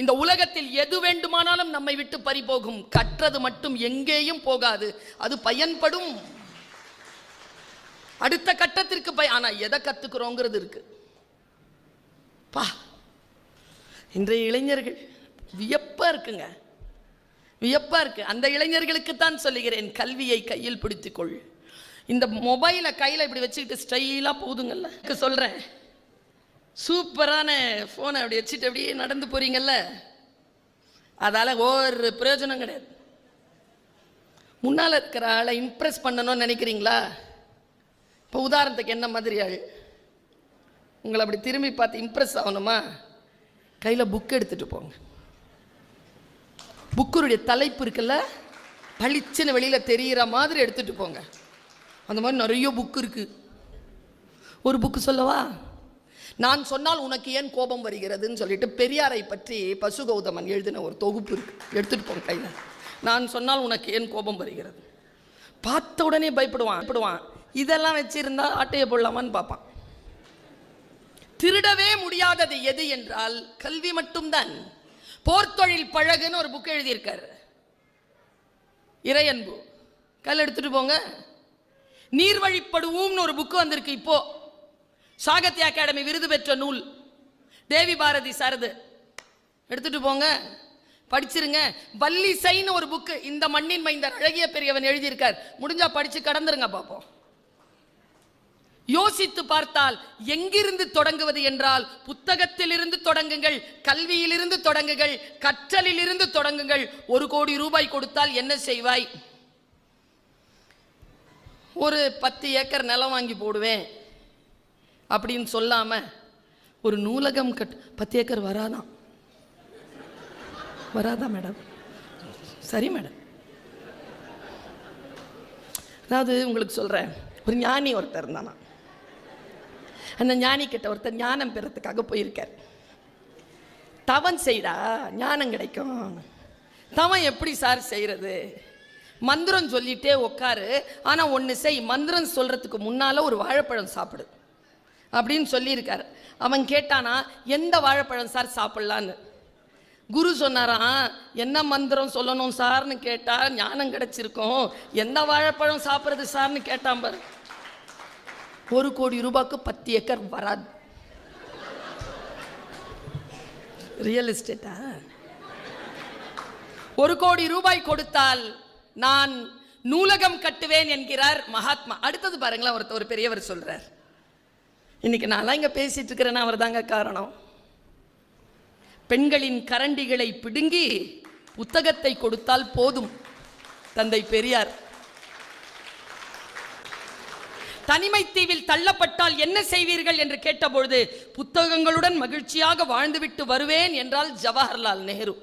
இந்த உலகத்தில் எது வேண்டுமானாலும் நம்மை விட்டு பறிபோகும், கற்றது மட்டும் எங்கேயும் போகாது, அது பயன்படும். அடுத்த கட்டத்திற்கு ஆனா எதை கத்துக்கிறோங்கிறது இருக்கு. பா, இன்றைய இளைஞர்கள் வியப்பா இருக்குங்க, வியப்பா இருக்கு. அந்த இளைஞர்களுக்கு தான் சொல்லுகிறேன், கல்வியை கையில் பிடித்துக்கொள். இந்த மொபைலை கையில் இப்படி வச்சுக்கிட்டு ஸ்டைலா போதுங்கல்ல, சொல்றேன், சூப்பரான போனை அப்படி வச்சுட்டு அப்படியே நடந்து போறீங்கல்ல, அதால ஒரு பிரயோஜனம் கிடையாது. முன்னால் இருக்கிற ஆளை இம்ப்ரெஸ் பண்ணணும்னு நினைக்கிறீங்களா? இப்போ உதாரணத்துக்கு என்ன மாதிரி ஆள் உங்களை அப்படி திரும்பி பார்த்து இம்ப்ரெஸ் ஆகணுமா? கையில் புக் எடுத்துட்டு போங்க. புக்குடைய தலைப்பு இருக்குல்ல, பளிச்சுன்னு வெளியில் தெரிகிற மாதிரி எடுத்துட்டு போங்க. அந்த மாதிரி நிறைய புக்கு இருக்கு. ஒரு புக்கு சொல்லவா? நான் சொன்னால் உனக்கு ஏன் கோபம் வருகிறதுன்னு சொல்லிட்டு பெரியாரை பற்றி பசுகௌதமன் எழுதின ஒரு தொகுப்பு இருக்கு, எடுத்துட்டு போங்க கையில். நான் சொன்னால் உனக்கு ஏன் கோபம் வருகிறது. பார்த்த உடனே பயப்படுவான். இதெல்லாம் வச்சிருந்தா ஆட்டையை போடலாமான்னு பார்ப்பான். திருடவே முடியாதது எது என்றால் கல்வி மட்டும்தான். போர்த்தொழில் பழகுன்னு ஒரு புக் எழுதியிருக்காரு இறையன்பு, கல் எடுத்துட்டு போங்க. நீர்வழிப்படுவோம்னு ஒரு புக்கு வந்திருக்கு இப்போ, சாகித்ய அகாடமி விருது பெற்ற நூல், தேவி பாரதி சாரது, எடுத்துட்டு போங்க, படிச்சிருங்க. வள்ளிசைன்னு ஒரு புக்கு இந்த மண்ணின் மைந்தர் அழகிய பெரியவன் எழுதியிருக்கார், முடிஞ்சா படிச்சு கடந்துருங்க பார்ப்போம். யோசித்து பார்த்தால் எங்கிருந்து தொடங்குவது என்றால் புத்தகத்திலிருந்து தொடங்குங்கள், கல்வியிலிருந்து தொடங்குங்கள், கற்றலிலிருந்து தொடங்குங்கள். 1 கோடி ரூபாய் கொடுத்தால் என்ன செய்வாய்? ஒரு 10 ஏக்கர் நிலம் வாங்கி போடுவேன் அப்படின்னு சொல்லாம ஒரு நூலகம் 10 ஏக்கர் வராதா மேடம்? சரி மேடம். அதாவது உங்களுக்கு சொல்றேன், ஒரு ஞானி ஒருத்தர் இருந்தானா, அந்த ஞானி கிட்ட ஒருத்தர் ஞானம் பெறத்துக்காக போயிருக்கார். தவம் செய்டா ஞானம் கிடைக்கும். தவம் எப்படி சார் செய்யறது? மந்திரம் சொல்லிட்டே உட்காரு, ஆனா ஒன்று செய், மந்திரம் சொல்றதுக்கு முன்னால ஒரு வாழைப்பழம் சாப்பிடு அப்படின்னு சொல்லியிருக்காரு. அவன் கேட்டானா, எந்த வாழைப்பழம் சார் சாப்பிடலான்னு. குரு சொன்னாராம், என்ன மந்திரம் சொல்லணும் சார்னு கேட்டா ஞானம் கிடைச்சிருக்கும், எந்த வாழைப்பழம் சாப்பிட்றது சார்னு கேட்டான் பாரு. 1 கோடி ரூபாய்க்கு 10 ஏக்கர் வராது. ரியல் எஸ்டேட்டா? 1 கோடி ரூபாய் கொடுத்தால் நான் நூலகம் கட்டுவேன் என்கிறார் மகாத்மா. அடுத்தது பாருங்களேன், ஒரு பெரியவர் சொல்றார், இன்னைக்கு நான்லாம் இங்க பேசிட்டு இருக்கிறேன்னா அவர் தாங்க காரணம். பெண்களின் கரண்டிகளை பிடுங்கி புத்தகத்தை கொடுத்தால் போதும். தந்தை பெரியார். தனிமை தீவில் தள்ளப்பட்டால் என்ன செய்வீர்கள் என்று கேட்டபொழுது புத்தகங்களுடன் மகிழ்ச்சியாக வாழ்ந்துவிட்டு வருவேன் என்றால் ஜவஹர்லால் நேரு.